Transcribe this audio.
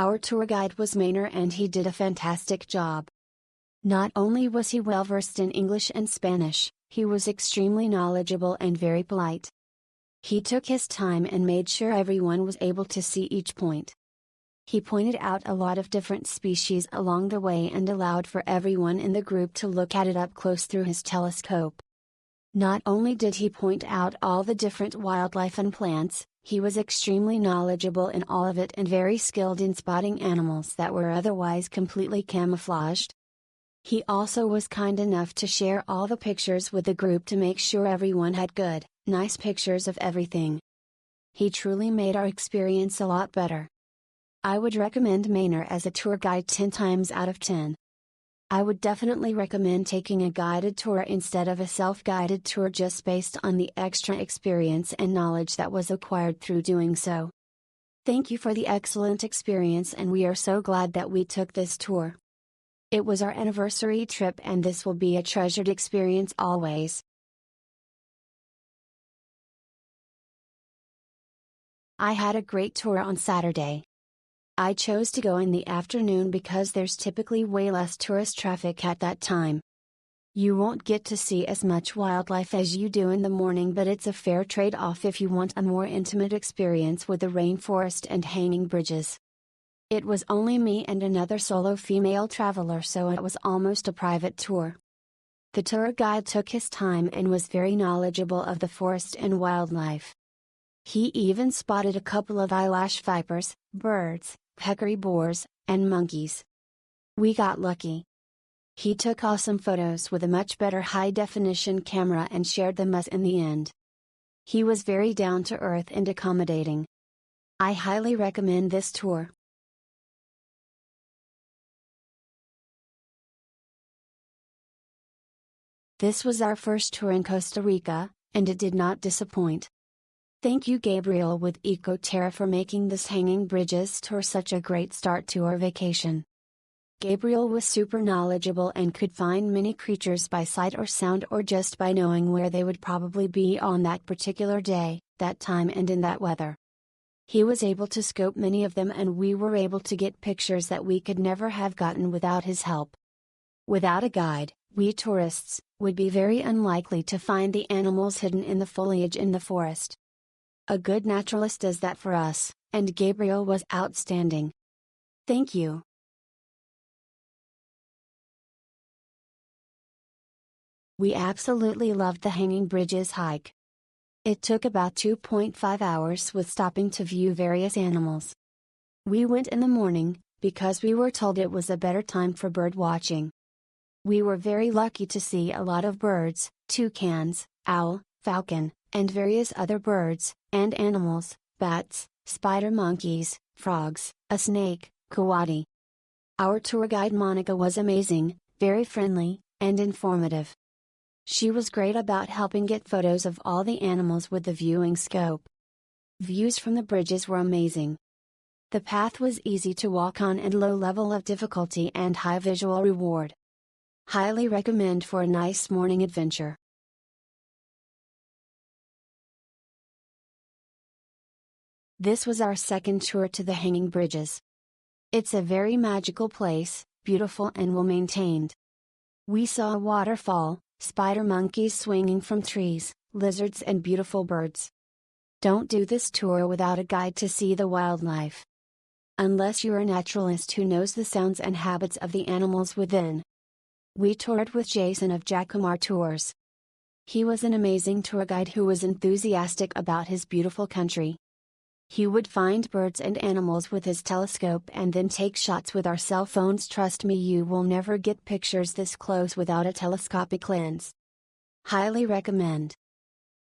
Our tour guide was Maynard and he did a fantastic job. Not only was he well versed in English and Spanish, he was extremely knowledgeable and very polite. He took his time and made sure everyone was able to see each point. He pointed out a lot of different species along the way and allowed for everyone in the group to look at it up close through his telescope. Not only did he point out all the different wildlife and plants, he was extremely knowledgeable in all of it and very skilled in spotting animals that were otherwise completely camouflaged. He also was kind enough to share all the pictures with the group to make sure everyone had good, nice pictures of everything. He truly made our experience a lot better. I would recommend Maynard as a tour guide 10 times out of 10. I would definitely recommend taking a guided tour instead of a self-guided tour just based on the extra experience and knowledge that was acquired through doing so. Thank you for the excellent experience and we are so glad that we took this tour. It was our anniversary trip and this will be a treasured experience always. I had a great tour on Saturday. I chose to go in the afternoon because there's typically way less tourist traffic at that time. You won't get to see as much wildlife as you do in the morning, but it's a fair trade-off if you want a more intimate experience with the rainforest and hanging bridges. It was only me and another solo female traveler, so it was almost a private tour. The tour guide took his time and was very knowledgeable of the forest and wildlife. He even spotted a couple of eyelash vipers, birds, peccary boars, and monkeys. We got lucky. He took awesome photos with a much better high-definition camera and shared them us in the end. He was very down-to-earth and accommodating. I highly recommend this tour. This was our first tour in Costa Rica, and it did not disappoint. Thank you Gabriel with EcoTerra for making this Hanging Bridges tour such a great start to our vacation. Gabriel was super knowledgeable and could find many creatures by sight or sound or just by knowing where they would probably be on that particular day, that time and in that weather. He was able to scope many of them and we were able to get pictures that we could never have gotten without his help. Without a guide, we tourists would be very unlikely to find the animals hidden in the foliage in the forest. A good naturalist does that for us, and Gabriel was outstanding. Thank you. We absolutely loved the Hanging Bridges hike. It took about 2.5 hours with stopping to view various animals. We went in the morning, because we were told it was a better time for bird watching. We were very lucky to see a lot of birds, toucans, owl, falcon, and various other birds, and animals, bats, spider monkeys, frogs, a snake, coati. Our tour guide Monica was amazing, very friendly, and informative. She was great about helping get photos of all the animals with the viewing scope. Views from the bridges were amazing. The path was easy to walk on and low level of difficulty and high visual reward. Highly recommend for a nice morning adventure. This was our second tour to the Hanging Bridges. It's a very magical place, beautiful and well maintained. We saw a waterfall, spider monkeys swinging from trees, lizards and beautiful birds. Don't do this tour without a guide to see the wildlife. Unless you're a naturalist who knows the sounds and habits of the animals within. We toured with Jason of Jacomar Tours. He was an amazing tour guide who was enthusiastic about his beautiful country. He would find birds and animals with his telescope and then take shots with our cell phones. Trust me, you will never get pictures this close without a telescopic lens. Highly recommend.